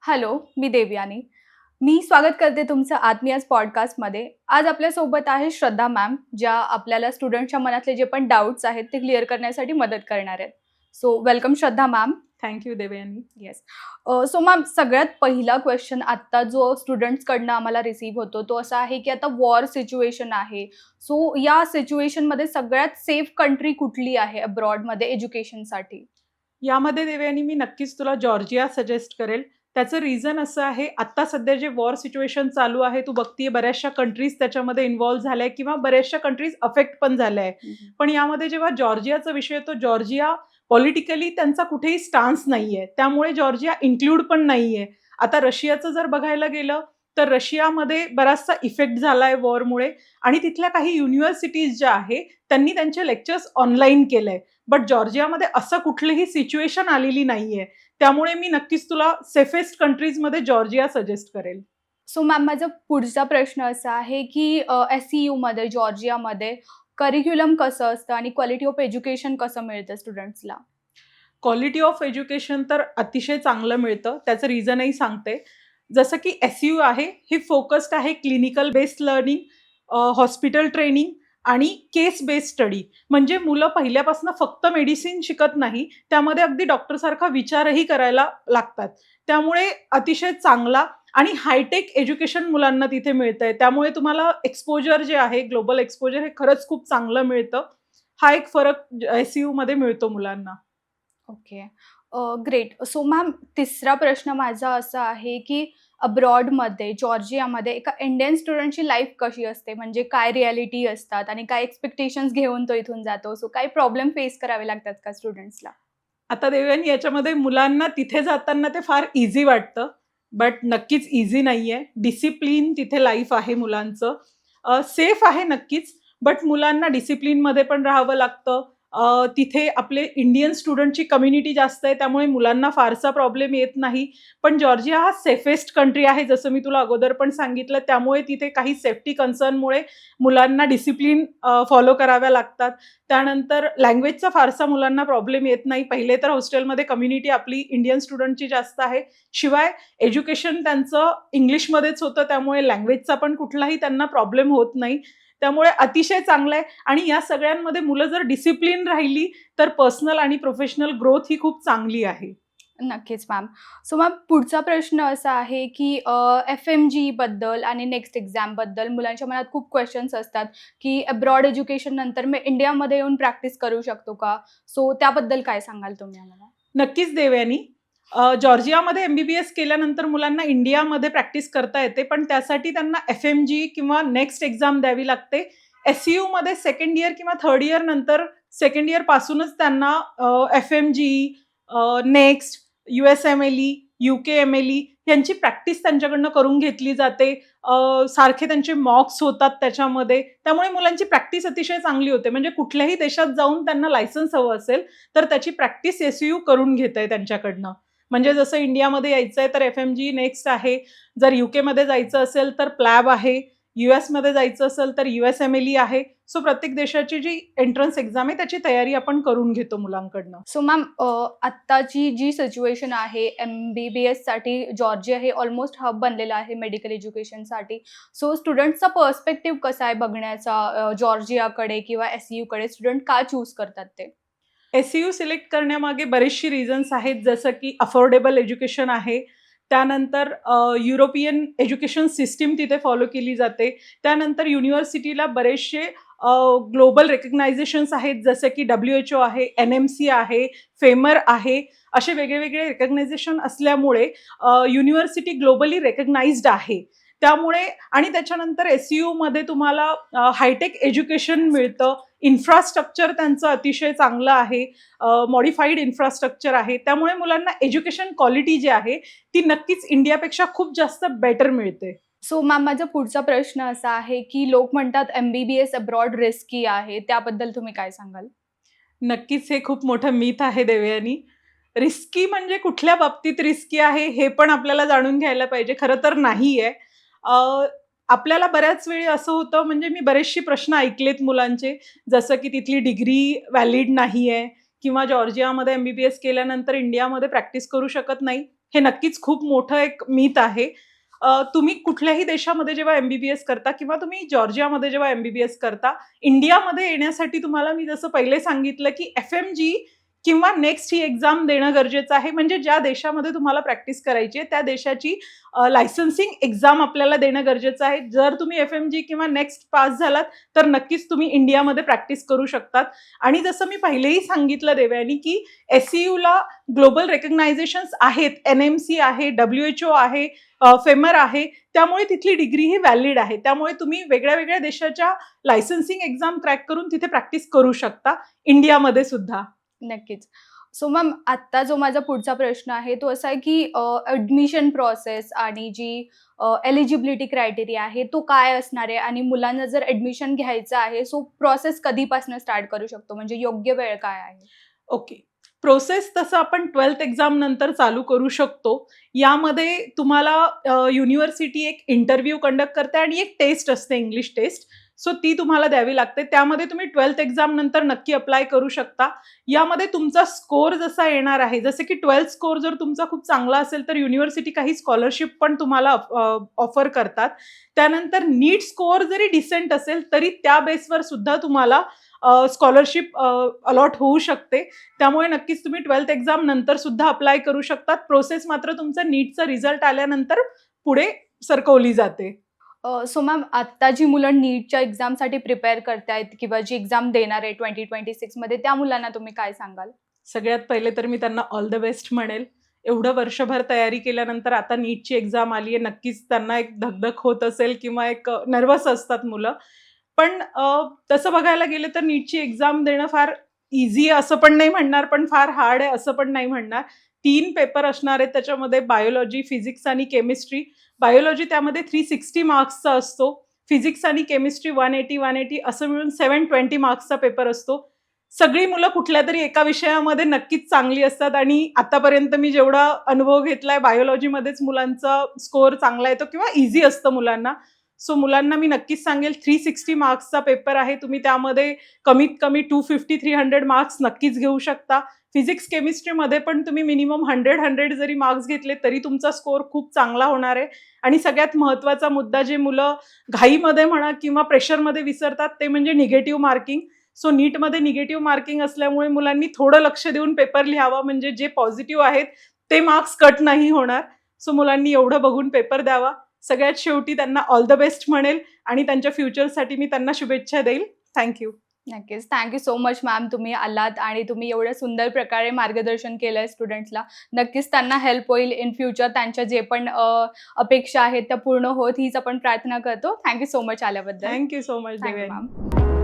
Hello, मी देवयानी. मी स्वागत करते तुमचं आत्मीयाज पॉडकास्टमध्ये. आज आपल्यासोबत आहे श्रद्धा मॅम, ज्या आपल्याला स्टुडंटच्या मनातले जे पण डाउट्स आहेत ते क्लिअर करण्यासाठी मदत करणार आहेत. So welcome Shraddha ma'am. Thank you Devyani. Yes. So ma'am सगळ्यात पहिला क्वेश्चन आत्ता जो स्टुडंट्सकडनं आम्हाला रिसीव्ह होतो तो असा आहे की आता वॉर सिच्युएशन आहे. सो या सिच्युएशनमध्ये सगळ्यात सेफ कंट्री कुठली आहे अब्रॉडमध्ये एज्युकेशनसाठी? यामध्ये देवयानी मी नक्कीच तुला जॉर्जिया सजेस्ट करेल. त्याचं रिझन असं आहे, आत्ता सध्या जे वॉर सिच्युएशन चालू आहे, तू बघतीये बऱ्याचशा कंट्रीज त्याच्यामध्ये इन्व्हॉल्व्ह झाल्या आहे किंवा बऱ्याचशा कंट्रीज अफेक्ट पण झाल्या आहे. पण यामध्ये जेव्हा जॉर्जियाचा विषय येतो, जॉर्जिया पॉलिटिकली त्यांचा कुठेही स्टान्स नाहीये, त्यामुळे जॉर्जिया इन्क्लूड पण नाहीये. आता रशियाचं जर बघायला गेलं तर रशियामध्ये बराचसा इफेक्ट झालाय वॉरमुळे आणि तिथल्या काही युनिव्हर्सिटीज ज्या आहे त्यांनी त्यांचे लेक्चर्स ऑनलाईन केलंय. बट जॉर्जियामध्ये असं कुठलीही सिच्युएशन आलेली नाहीये, त्यामुळे मी नक्कीच तुला सेफेस्ट कंट्रीजमध्ये जॉर्जिया सजेस्ट करेल. सो मॅम माझा पुढचा प्रश्न असा आहे की SCUमध्ये जॉर्जियामध्ये करिक्युलम कसं असतं आणि क्वालिटी ऑफ एज्युकेशन कसं मिळतं स्टुडंट्सला? क्वालिटी ऑफ एज्युकेशन तर अतिशय चांगलं मिळतं. त्याचं रिझनही सांगते. जसं की SU आहे, ही फोकस्ड आहे clinical based learning, hospital training आणि केस बेस्ड स्टडी. म्हणजे मुलं पहिल्यापासून फक्त मेडिसिन शिकत नाही, त्यामध्ये अगदी डॉक्टरसारखा विचारही करायला लागतात. त्यामुळे अतिशय चांगला आणि हायटेक एज्युकेशन मुलांना तिथे मिळतंय. त्यामुळे तुम्हाला एक्सपोजर जे आहे, ग्लोबल एक्सपोजर हे खरंच खूप चांगलं मिळतं. हा एक फरक SUमध्ये मिळतो मुलांना. ओके. ग्रेट. सो मॅम तिसरा प्रश्न माझा असा आहे की अब्रॉडमध्ये जॉर्जियामध्ये एका इंडियन स्टुडंटची लाईफ कशी असते? म्हणजे काय रिॲलिटी असतात आणि काय एक्स्पेक्टेशन्स घेऊन तो इथून जातो? सो काही प्रॉब्लेम फेस करावे लागतात का स्टुडंट्सला? आता देवयानी याच्यामध्ये मुलांना तिथे जाताना ते फार इझी वाटतं, बट नक्कीच इझी नाहीये. डिसिप्लिन तिथे लाईफ आहे मुलांचं. सेफ आहे नक्कीच, बट मुलांना डिसिप्लिनमध्ये पण राहावं लागतं. तिथे आपले इंडियन स्टुडंटची कम्युनिटी जास्त आहे, त्यामुळे मुलांना फारसा प्रॉब्लेम येत नाही. पण जॉर्जिया हा सेफेस्ट कंट्री आहे, जसं मी तुला अगोदर पण सांगितलं. त्यामुळे तिथे काही सेफ्टी कन्सर्नमुळे मुलांना डिसिप्लिन फॉलो कराव्या लागतात. त्यानंतर लँग्वेजचा फारसा मुलांना प्रॉब्लेम येत नाही. पहिले तर हॉस्टेलमध्ये कम्युनिटी आपली इंडियन स्टुडंटची जास्त आहे. शिवाय एज्युकेशन त्यांचं इंग्लिशमध्येच होतं, त्यामुळे लँग्वेजचा पण कुठलाही त्यांना प्रॉब्लेम होत नाही. त्यामुळे अतिशय चांगलं आहे आणि या सगळ्यांमध्ये मुलं जर डिसिप्लिन राहिली तर पर्सनल आणि प्रोफेशनल ग्रोथ ही खूप चांगली आहे. नक्कीच मॅम. सो मॅम पुढचा प्रश्न असा आहे की FMG बद्दल आणि नेक्स्ट एक्झामबद्दल मुलांच्या मनात खूप क्वेश्चन्स असतात की अब्रॉड एज्युकेशन नंतर मी इंडियामध्ये येऊन प्रॅक्टिस करू शकतो का? सो त्याबद्दल काय सांगाल तुम्ही आम्हाला? नक्कीच देवयानी. जॉर्जियामध्ये MBBS केल्यानंतर मुलांना इंडियामध्ये प्रॅक्टिस करता येते, पण त्यासाठी त्यांना FMG किंवा नेक्स्ट एक्झाम द्यावी लागते. SUमध्ये सेकंड इयर किंवा थर्ड इयर नंतर सेकंड इयर पासूनच त्यांना FMG, नेक्स्ट, USMLE, UKMLE यांची प्रॅक्टिस त्यांच्याकडनं करून घेतली जाते. सारखे त्यांचे मॉक्स होतात त्याच्यामध्ये. त्यामुळे मुलांची प्रॅक्टिस अतिशय चांगली होते. म्हणजे कुठल्याही देशात जाऊन त्यांना लायसन्स हवं असेल, तर त्याची प्रॅक्टिस SU करून घेतंय त्यांच्याकडनं. म्हणजे जसं इंडियामध्ये यायचंय तर FMG नेक्स्ट आहे. जर UKमध्ये जायचं असेल तर प्लॅब आहे. US जायचं असेल तर USMLE आहे. सो प्रत्येक देशाची जी एंट्रन्स एक्झाम आहे त्याची तयारी आपण करून घेतो मुलांकडनं. सो मॅम आत्ताची जी सिच्युएशन आहे MBBSसाठी जॉर्जिया हे ऑलमोस्ट हब बनलेलं आहे मेडिकल एज्युकेशनसाठी. सो स्टुडंट्सचा पर्स्पेक्टिव्ह कसा आहे बघण्याचा जॉर्जियाकडे किंवा SUकडे? स्टुडंट का चूज करतात ते? SU सिलेक्ट करण्यामागे बरेचशी रिझन्स आहेत, जसं की अफोर्डेबल एज्युकेशन आहे. त्यानंतर युरोपियन एज्युकेशन सिस्टीम तिथे फॉलो केली जाते. त्यानंतर युनिव्हर्सिटीला बरेचसे ग्लोबल रेकग्नायझेशन्स आहेत, जसं की WHO आहे, NMC आहे, फेमर आहे. असे वेगळे रेकग्नायझेशन असल्यामुळे युनिव्हर्सिटी ग्लोबली रेकग्नाइज्ड आहे. त्यामुळे आणि त्याच्यानंतर SUमध्ये तुम्हाला हायटेक एज्युकेशन मिळतं. इन्फ्रास्ट्रक्चर त्यांचं अतिशय चांगलं आहे. मॉडिफाईड इन्फ्रास्ट्रक्चर आहे. त्यामुळे मुलांना एज्युकेशन क्वालिटी जी आहे ती नक्कीच इंडियापेक्षा खूप जास्त बेटर मिळते. सो मॅम माझा पुढचा प्रश्न असा आहे की लोक म्हणतात MBBS अब्रॉड रिस्की आहे. त्याबद्दल तुम्ही काय सांगाल? नक्कीच हे खूप मोठं मिथ आहे देवयानी. रिस्की म्हणजे कुठल्या बाबतीत रिस्की आहे हे पण आपल्याला जाणून घ्यायला पाहिजे. खरं तर नाहीये. आपल्याला बऱ्याच वेळी असं होतं, म्हणजे मी बरेचसे प्रश्न ऐकलेत मुलांचे, जसं की तिथली डिग्री व्हॅलिड नाहीये किंवा जॉर्जियामध्ये MBBS केल्यानंतर इंडियामध्ये प्रॅक्टिस करू शकत नाही. हे नक्कीच खूप मोठं एक मिथ आहे. तुम्ही कुठल्याही देशामध्ये जेव्हा MBBS करता किंवा तुम्ही जॉर्जियामध्ये जेव्हा MBBS करता, इंडियामध्ये येण्यासाठी तुम्हाला मी जसं पहिले सांगितलं की FMG किंवा नेक्स्ट ही एक्झाम देणं गरजेचं आहे. म्हणजे ज्या देशामध्ये तुम्हाला प्रॅक्टिस करायची आहे त्या देशाची लायसन्सिंग एक्झाम आपल्याला देणं गरजेचं आहे. जर तुम्ही FMG किंवा नेक्स्ट पास झालात तर नक्कीच तुम्ही इंडियामध्ये प्रॅक्टिस करू शकतात. आणि जसं मी पहिलेही सांगितलं देवयानी की SCUला ग्लोबल रेकग्नायझेशन्स आहेत, NMC आहे, WHO आहे, फेमर आहे, त्यामुळे तिथली डिग्री ही व्हॅलिड आहे. त्यामुळे तुम्ही वेगळ्या वेगळ्या देशाच्या लायसन्सिंग एक्झाम क्रॅक करून तिथे प्रॅक्टिस करू शकता, इंडियामध्ये सुद्धा. नक्कीच. सो मॅम आत्ता जो माझा पुढचा प्रश्न आहे तो असा आहे की ॲडमिशन प्रोसेस आणि जी एलिजिबिलिटी क्रायटेरिया आहे तो काय असणार आहे आणि मुलांना जर ॲडमिशन घ्यायचं आहे सो प्रोसेस कधीपासून स्टार्ट करू शकतो म्हणजे योग्य वेळ काय आहे? ओके. प्रोसेस तसं आपण 12th एक्झाम नंतर चालू करू शकतो. यामध्ये तुम्हाला युनिव्हर्सिटी एक इंटरव्ह्यू कंडक्ट करते आणि एक टेस्ट असते, इंग्लिश टेस्ट. सो ती तुम्हाला द्यावी लागते. त्यामध्ये तुम्ही 12th एक्झाम नंतर नक्की अप्लाय करू शकता. यामध्ये तुमचा स्कोर जसा येणार आहे, जसे की 12th स्कोर जर तुमचा खूप चांगला असेल तर युनिव्हर्सिटी काही स्कॉलरशिप पण तुम्हाला ऑफर करतात. त्यानंतर नीट स्कोर जरी डिसेंट असेल तरी त्या बेसवर सुद्धा तुम्हाला स्कॉलरशिप अलॉट होऊ शकते. त्यामुळे नक्कीच तुम्ही 12th एक्झाम नंतर सुद्धा अप्लाय करू शकतात. प्रोसेस मात्र तुमचा नीटचा रिझल्ट आल्यानंतर पुढे सरकवली जाते. सो मॅम आत्ता जी मुलं नीटच्या एक्झामसाठी प्रिपेअर करतायत किंवा जी एक्झाम देणार आहे 2026 मध्ये त्या मुलांना तुम्ही काय सांगाल? सगळ्यात पहिले तर मी त्यांना ऑल द बेस्ट म्हणेल. एवढं वर्षभर तयारी केल्यानंतर आता नीटची एक्झाम आली आहे. नक्कीच त्यांना एक धकधक होत असेल किंवा एक नर्वस असतात मुलं. पण तसं बघायला गेलं तर नीटची एक्झाम देणं फार इझी असं पण नाही म्हणणार, पण फार हार्ड आहे असं पण नाही म्हणणार. 3 पेपर असणार आहेत त्याच्यामध्ये, बायोलॉजी, फिजिक्स आणि केमिस्ट्री. बायोलॉजी त्यामध्ये 360 मार्क्सचा असतो. फिजिक्स आणि केमिस्ट्री 180 असं मिळून 720 मार्क्सचा पेपर असतो. सगळी मुलं कुठल्यातरी एका विषयामध्ये नक्कीच चांगली असतात आणि आतापर्यंत मी जेवढा अनुभव घेतलाय बायोलॉजीमध्येच मुलांचा स्कोर चांगला येतो किंवा इझी असतं मुलांना. सो मुलांना मी नक्कीच सांगेल 360 मार्क्सचा पेपर आहे. तुम्ही त्यामध्ये कमीत कमी 250-300 मार्क्स नक्कीच घेऊ शकता. फिजिक्स केमिस्ट्रीमध्ये पण तुम्ही मिनिमम 100 जरी मार्क्स घेतले तरी तुमचा स्कोर खूप चांगला होणार आहे. आणि सगळ्यात महत्त्वाचा मुद्दा जे मुलं घाईमध्ये म्हणा किंवा प्रेशरमध्ये विसरतात ते म्हणजे निगेटिव्ह मार्किंग. सो नीटमध्ये निगेटिव्ह मार्किंग असल्यामुळे मुलांनी थोडं लक्ष देऊन पेपर लिहावा, म्हणजे जे पॉझिटिव्ह आहेत ते मार्क्स कट नाही होणार. सो मुलांनी एवढं बघून पेपर द्यावा. सगळ्यात शेवटी त्यांना ऑल द बेस्ट म्हणेल आणि त्यांच्या फ्युचरसाठी मी त्यांना शुभेच्छा देईल. थँक्यू. नक्कीच. थँक्यू सो मच मॅम, तुम्ही आलात आणि तुम्ही एवढ्या सुंदर प्रकारे मार्गदर्शन केलंय स्टुडंट्सला. नक्कीच त्यांना हेल्प होईल इन फ्युचर. त्यांच्या जे पण अपेक्षा आहेत त्या पूर्ण होत हीच आपण प्रार्थना करतो. थँक्यू सो मच आल्याबद्दल. Thank you so much thank you Devyani. Ma'am.